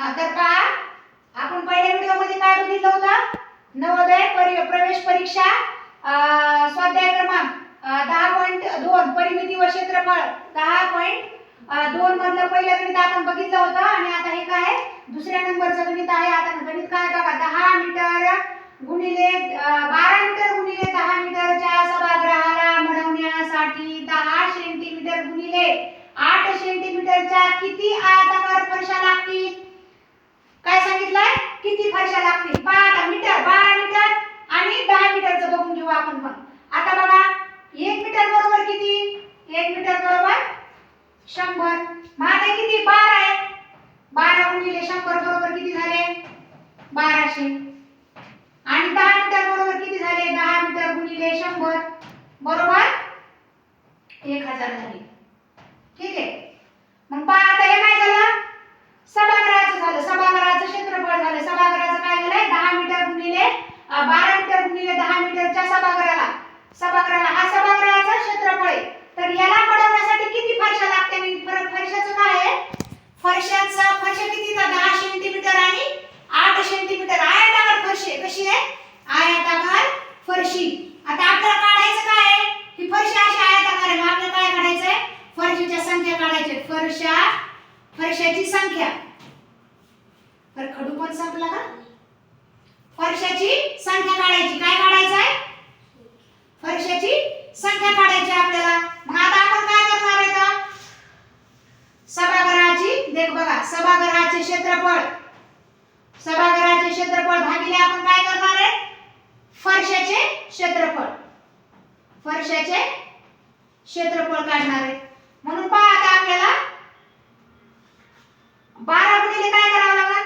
तर पहा आपण पहिल्या व्हिडिओमध्ये काय बघितलं होतं? नवोदय प्रवेश परीक्षा स्वाध्याय क्रमांक 10.2 परिमिती व क्षेत्रफळ 10.2 मधलं पहिलं गणित आपण बघितलं होतं आणि आता हे काय दुसऱ्या नंबरचं गणित आहे. आता गणित काय बघा 10 मीटर गुणिले 12 मीटर गुणिले 10 मीटरच्या सभागृहाला बनवण्यासाठी 10 सेंटीमीटर गुणिले 8 सेंटीमीटरच्या किती आयताकार फरशा लागतील? काय सांगितलंय? किती फरशा लागतील? 12 मीटर 12 मीटर आणि 10 मीटरचं बघून घेऊ आपण पण. आता बघा 1 मीटर बरोबर किती? 1 मीटर बरोबर 100. माझे किती 12 आहे. 12 गुणिले 100 बरोबर किती झाले? 1200. आणि 10 मीटर बरोबर किती झाले? 10 मीटर गुणिले 100 बरोबर 1000 झाले. ठीक आहे. मग पहा आता हे काय झालं? सभागृहाचं झालं. सभागृहाचं क्षेत्रफळ झालं. सभागृहाचं काय झालंय? 10 मीटर गुणिले 12 मीटर गुणिले 10 मीटरच्या सभागृहाला हा सभागृहाचं क्षेत्रफळ आहे. तर याला बनवण्यासाठी किती फरशा लागते? फरशाचं काय आहे? फरशा किती? 10 सेंटीमीटर आणि 8 सेंटीमीटर आयताकार फरशी. कशी आहे? आयताकार फरशी. आता आपल्याला काढायचं काय आहे? ही फरशी अशी आयताकार आहे. मग आपल्याला काय काढायचं आहे? फरशीच्या संख्या काढायची. फरशाची संख्या. तर खडू पण संपला का? फरशाची संख्या काढायची. काय काढायचं आहे? फरशाची संख्या काढायची आपल्याला. मग आता आपण काय करणार आहे का? सभागृहाची देख बघा सभागृहाचे क्षेत्रफळ भागिले आपण काय करणार आहे? फरशाचे क्षेत्रफळ काढणार आहे. म्हणून पहा आता आपल्याला 12 गुणिले काय करावं लागेल?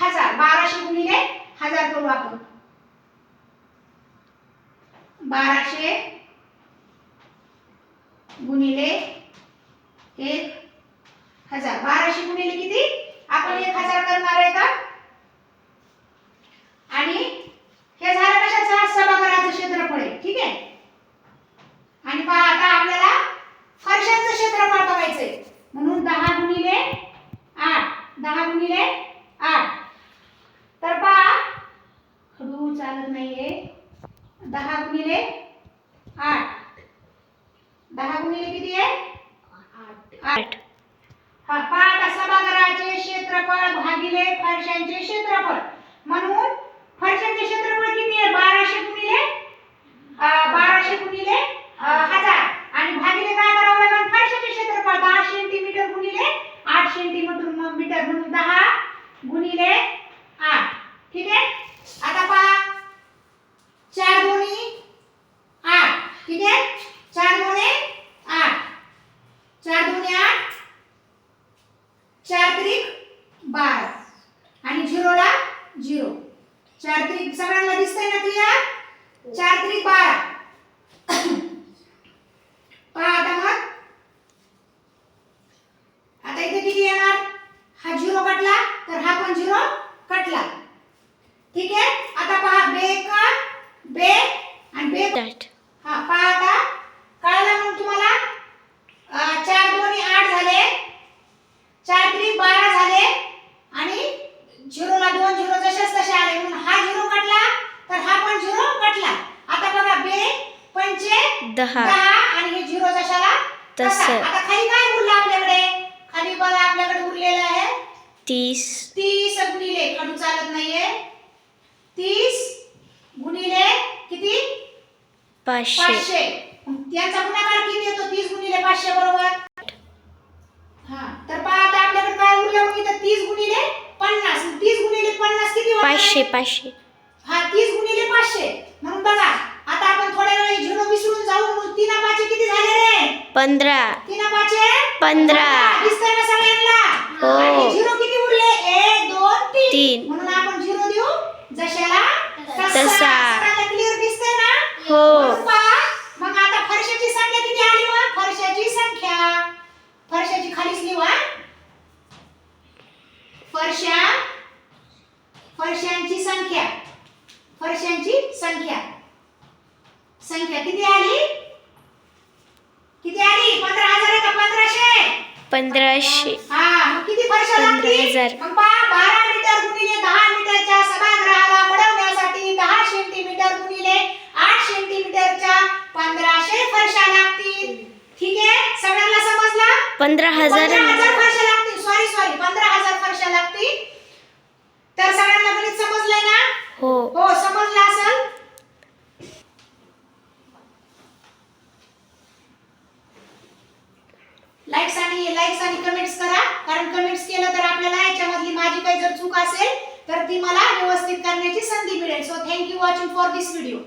1000. 1200 गुणिले 1000 करू आपण. 1200 गुणिले 1000. 1200 गुणिले किती? आपण 1000 करणार आहे का? आणि हे झालं कशाचं? सभागृहाचं क्षेत्रफळ आहे. ठीक आहे. आणि पहा आता आपल्याला फरशांचं क्षेत्रफळ बघायचंय. म्हणून 10 गुणिले 8. तर पहा खडू चालत नाहीये. 10 गुणिले 8. 10 गुणिले किती आहे? 8. हा पहा आता सभागृहाचे क्षेत्रफळ भागिले फरशांचे क्षेत्रफळ. म्हणून फरशांचे क्षेत्रफळ किती आहे? 1200 गुणिले 1000 आणि भागिले काय करावं लागेल? फरशाचे क्षेत्रफळ 10 सेंटीमीटर गुणिले 8 सेंटीमीटर म्हणून 10 गुणिले 8. ठीक आहे. आता पहा 4 दोन्ही 8. ठीक आहे. 4 दोन्ही 8. 4 दोन्ही 8. 4 त्रिक 12 आणि 0 ला 0. 4 त्रिक सगळ्यांना दिसतंय ना क्लियर? 4 त्रिक 12. पहा आता मग आता इथे किती येणार? हा 0 कटला तर हा पण 0 कटला. ठीक आहे. आता पहा बे आणि बे. हा पहा आता कळलं मग तुम्हाला? 4 दोन्ही 8 झाले. 4 त्रिक 12 झाले आणि 0 ला 2 0 जशाच तसे आले. म्हणून हा 0 कटला तर हा पण 0 कटला. आता बघा बे पंचे 10 आणि हे 0 जशाला तसा. आता खाली काय उरलं आपल्याकडे? खाली बघा आपल्याकडे उरलेलं आहे 30 गुणिले खडू चालत नाहीये. 30 गुणिले किती? 500. याचा गुणाकार किती येतो? 30 गुणिले 500 बरोबर. हा तर पहा आता आपल्याकडे काय उरलं? मग इथं 30 गुणिले 50. 30 गुणिले 50 किती होणार? 500. हा 30 गुणिले 500. म्हणून बघा आता आपण थोड्या वेळ 0 विसरून जाऊ. मग 3 5 किती झाले रे? 15. 3 5 15. दिसतंय ना सगळ्यांना? हो. आणि 0 किती उरले? 1 2 3. 3. म्हणून आपण 0 देऊ जशाला तसा. तसा. क्लिअर दिसतंय ना? हो. म्हणून पहा मग आता फरशाची संख्या किती आली? मग फरशाची खालीच लिहू. फरशांची संख्या किती आली? 15,000 का 1500? 1500. हा मग किती फरशा लागतील? 10,000. मग पहा 12 मीटर गुणिले 10 मीटरच्या सभागृहाला मडवण्यासाठी 10 सेंटीमीटर गुणिले 8 सेंटीमीटरच्या 1500 फरशा लागतील. ठीक आहे, सगळ्यांना समजलं? 15,000. 15,000 फरशा लागतील. सॉरी 15,000 फरशा लागतील. तर सगळ्यांना गणित समजलंय ना? हो. हो, समजलं असेल. लाईक्स आणि कमेंट्स करा, कारण कमेंट्स केलं तर आपल्याला याच्यामधली माझी काही जर चूक असेल तर ती मला व्यवस्थित करण्याची संधी मिळेल. So thank you watching for this video.